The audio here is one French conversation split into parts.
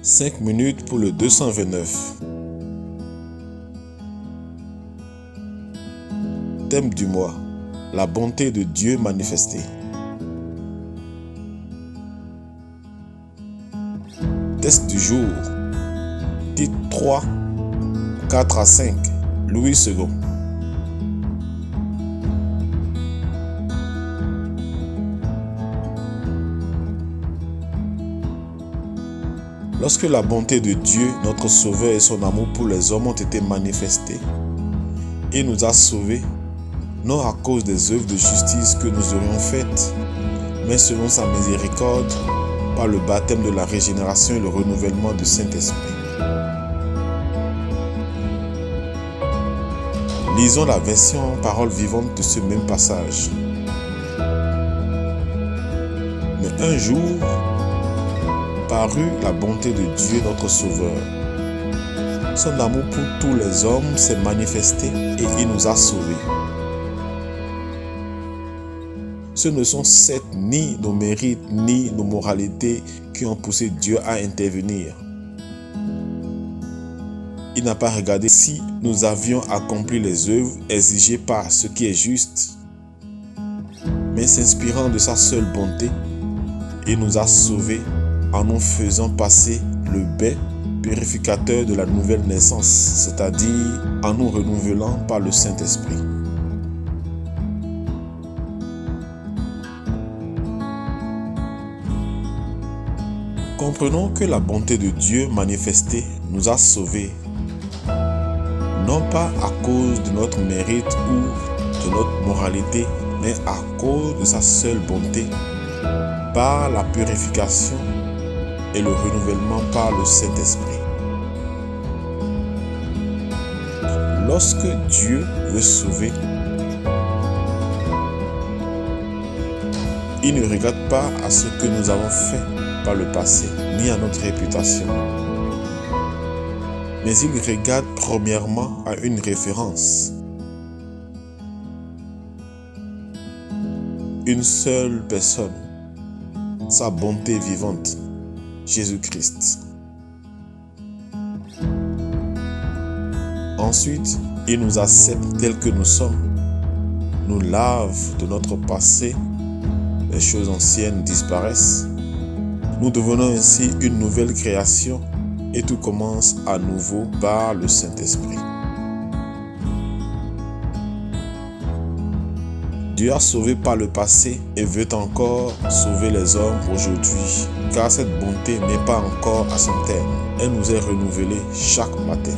5 minutes pour le 229. Thème du mois: la bonté de Dieu manifestée. Test du jour. Titre 3, 4 à 5. Louis II. Lorsque la bonté de Dieu, notre Sauveur, et son amour pour les hommes ont été manifestés, il nous a sauvés, non à cause des œuvres de justice que nous aurions faites, mais selon sa miséricorde, par le baptême de la régénération et le renouvellement du Saint-Esprit. Lisons la version parole vivante de ce même passage. Mais un jour, parut la bonté de Dieu notre Sauveur. Son amour pour tous les hommes s'est manifesté et il nous a sauvés. Ce ne sont certes ni nos mérites ni nos moralités qui ont poussé Dieu à intervenir. Il n'a pas regardé si nous avions accompli les œuvres exigées par ce qui est juste, mais s'inspirant de sa seule bonté, il nous a sauvés en nous faisant passer le bain purificateur de la nouvelle naissance, c'est-à-dire en nous renouvelant par le Saint-Esprit. Comprenons que la bonté de Dieu manifestée nous a sauvés, non pas à cause de notre mérite ou de notre moralité, mais à cause de sa seule bonté, par la purification et le renouvellement par le Saint-Esprit. Lorsque Dieu veut sauver, il ne regarde pas à ce que nous avons fait par le passé, ni à notre réputation. Mais il regarde premièrement à une référence. Une seule personne, sa bonté vivante, Jésus-Christ. Ensuite, il nous accepte tels que nous sommes, nous lave de notre passé, les choses anciennes disparaissent. Nous devenons ainsi une nouvelle création et tout commence à nouveau par le Saint-Esprit. Dieu a sauvé par le passé et veut encore sauver les hommes aujourd'hui, car cette bonté n'est pas encore à son terme. Elle nous est renouvelée chaque matin.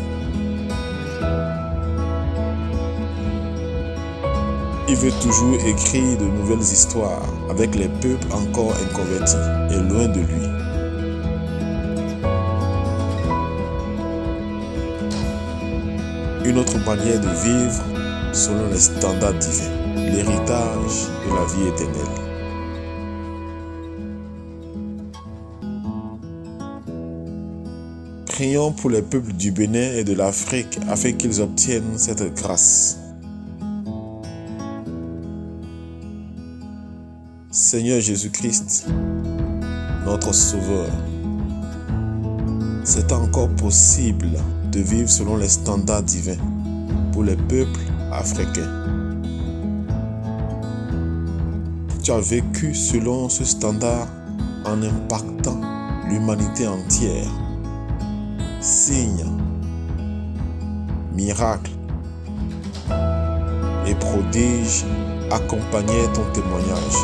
Il veut toujours écrire de nouvelles histoires avec les peuples encore inconvertis et loin de lui. Une autre manière de vivre selon les standards divins, l'héritage de la vie éternelle. Prions pour les peuples du Bénin et de l'Afrique afin qu'ils obtiennent cette grâce. Seigneur Jésus-Christ, notre Sauveur, c'est encore possible de vivre selon les standards divins pour les peuples africains. Tu as vécu selon ce standard en impactant l'humanité entière. Signes, miracles et prodiges accompagnaient ton témoignage.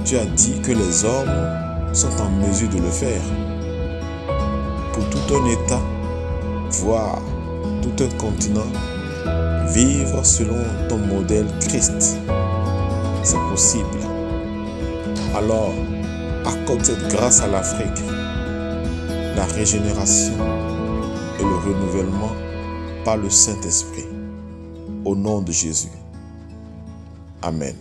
Tu as dit que les hommes sont en mesure de le faire. Pour tout un État, voire tout un continent, vivre selon ton modèle Christ, c'est possible. Alors, accorde cette grâce à l'Afrique, la régénération et le renouvellement par le Saint-Esprit. Au nom de Jésus. Amen.